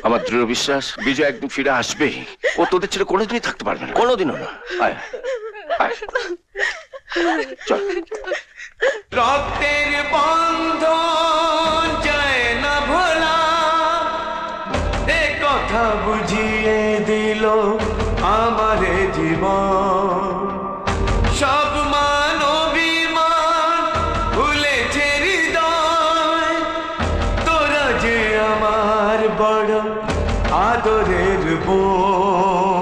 আমার দৃঢ় বিশ্বাস বিজয় একদিন ফিরে আসবে। ও তোদের ছেড়ে কোনোদিনই থাকতে পারবে না, কোনোদিনও না। আয় আয় চল। রক্তের বন্ধন যায় না ভোলা, এ কথা বুঝিয়ে দিল আমার জীবন। সব মান অভিমান ভুলেছে হৃদয়, তোরা যে আমার বড় আদরের বোন।